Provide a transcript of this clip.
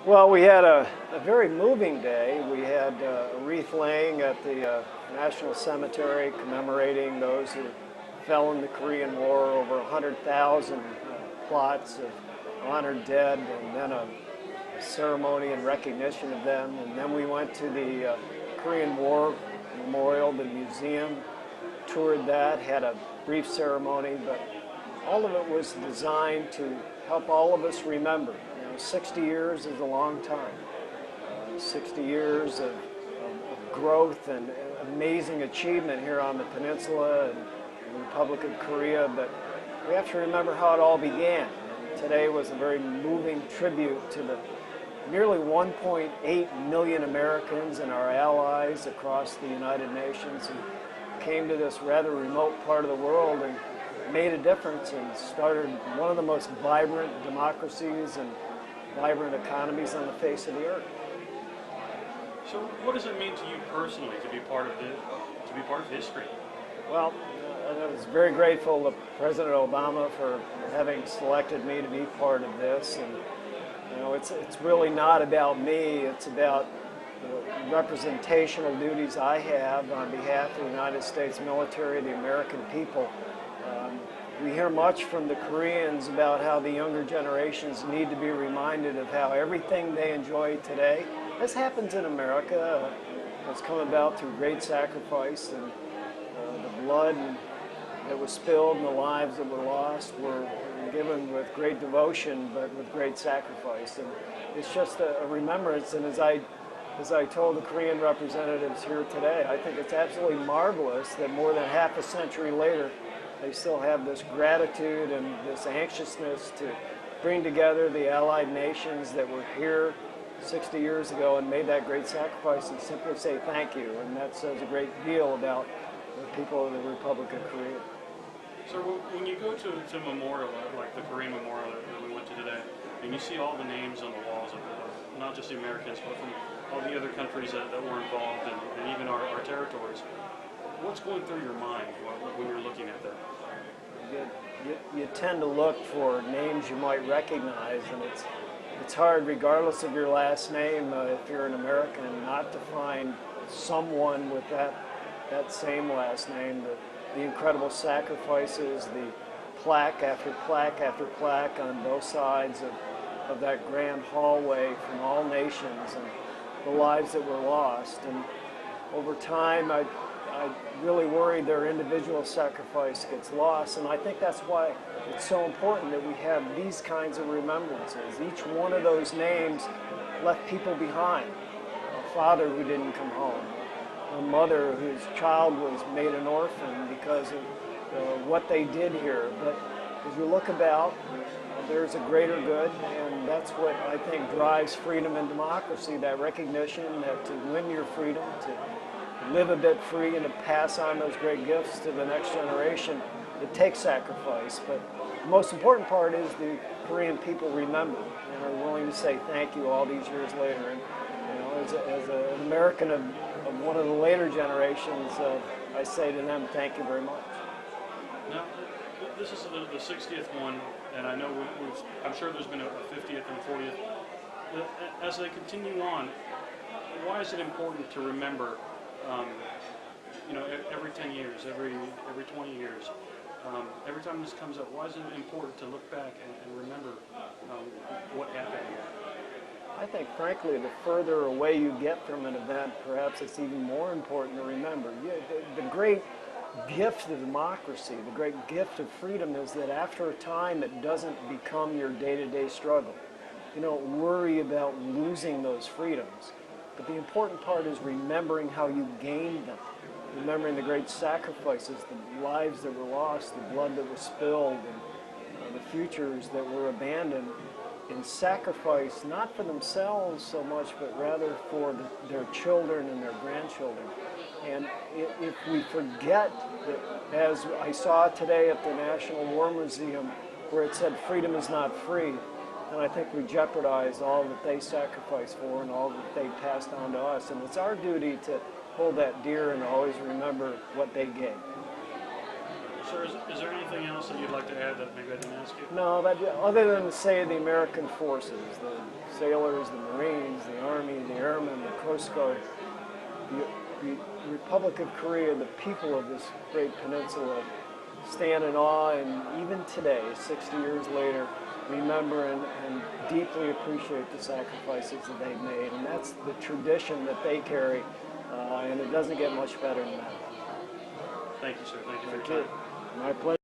Well, we had a very moving day. We had a wreath laying at the National Cemetery commemorating those who fell in the Korean War, over 100,000 plots of honored dead, and then a ceremony in recognition of them. And then we went to the Korean War Memorial, the museum, toured that, had a brief ceremony, but all of it was designed to help all of us remember. 60 years is a long time. 60 years of growth and amazing achievement here on the peninsula and the Republic of Korea, but we have to remember how it all began. And today was a very moving tribute to the nearly 1.8 million Americans and our allies across the United Nations who came to this rather remote part of the world and made a difference and started one of the most vibrant democracies and vibrant economies on the face of the earth. So, what does it mean to you personally to be part of history? Well, I was very grateful to President Obama for having selected me to be part of this, and it's really not about me. It's about the representational duties I have on behalf of the United States military, the American people. We hear much from the Koreans about how the younger generations need to be reminded of how everything they enjoy today, as happens in America, has come about through great sacrifice, and the blood that was spilled and the lives that were lost were given with great devotion but with great sacrifice. And it's just a remembrance, and as I told the Korean representatives here today, I think it's absolutely marvelous that more than half a century later, they still have this gratitude and this anxiousness to bring together the allied nations that were here 60 years ago and made that great sacrifice and simply say thank you. And that says a great deal about the people of the Republic of Korea. So when you go to a memorial, like the Korean memorial that we went to today, and you see all the names on the walls of not just the Americans, but from all the other countries that were involved and even our territories, what's going through your mind when you're looking at that? You tend to look for names you might recognize, and it's hard, regardless of your last name, if you're an American, not to find someone with that same last name. The incredible sacrifices, the plaque after plaque after plaque on both sides of that grand hallway from all nations, and the lives that were lost. And over time, I really worried their individual sacrifice gets lost, and I think that's why it's so important that we have these kinds of remembrances. Each one of those names left people behind. A father who didn't come home, a mother whose child was made an orphan because of what they did here. But as you look about, there's a greater good, and that's what I think drives freedom and democracy, that recognition that to win your freedom, to live a bit free and to pass on those great gifts to the next generation, it takes sacrifice. But the most important part is the Korean people remember and are willing to say thank you all these years later. And as an American of one of the later generations, I say to them, thank you very much. Now, this is the 60th one, and I know I'm sure there's been a 50th and 40th. As they continue on, why is it important to remember? Every 10 years, every 20 years, every time this comes up, why is it important to look back and remember what happened here? I think, frankly, the further away you get from an event, perhaps it's even more important to remember. The great gift of democracy, the great gift of freedom is that after a time it doesn't become your day-to-day struggle. You don't worry about losing those freedoms. But the important part is remembering how you gained them, remembering the great sacrifices, the lives that were lost, the blood that was spilled, and the futures that were abandoned in sacrifice, not for themselves so much, but rather for their children and their grandchildren. And if we forget that, as I saw today at the National War Museum, where it said freedom is not free, and I think we jeopardize all that they sacrificed for and all that they passed on to us. And it's our duty to hold that dear and always remember what they gave. Sir, is there anything else that you'd like to add that maybe I didn't ask you? No, that, other than to say the American forces, the sailors, the Marines, the Army, the Airmen, the Coast Guard, the Republic of Korea, the people of this great peninsula stand in awe, and even today, 60 years later, remember and deeply appreciate the sacrifices that they've made. And that's the tradition that they carry, and it doesn't get much better than that. Thank you, sir. Thank you for your time. My pleasure.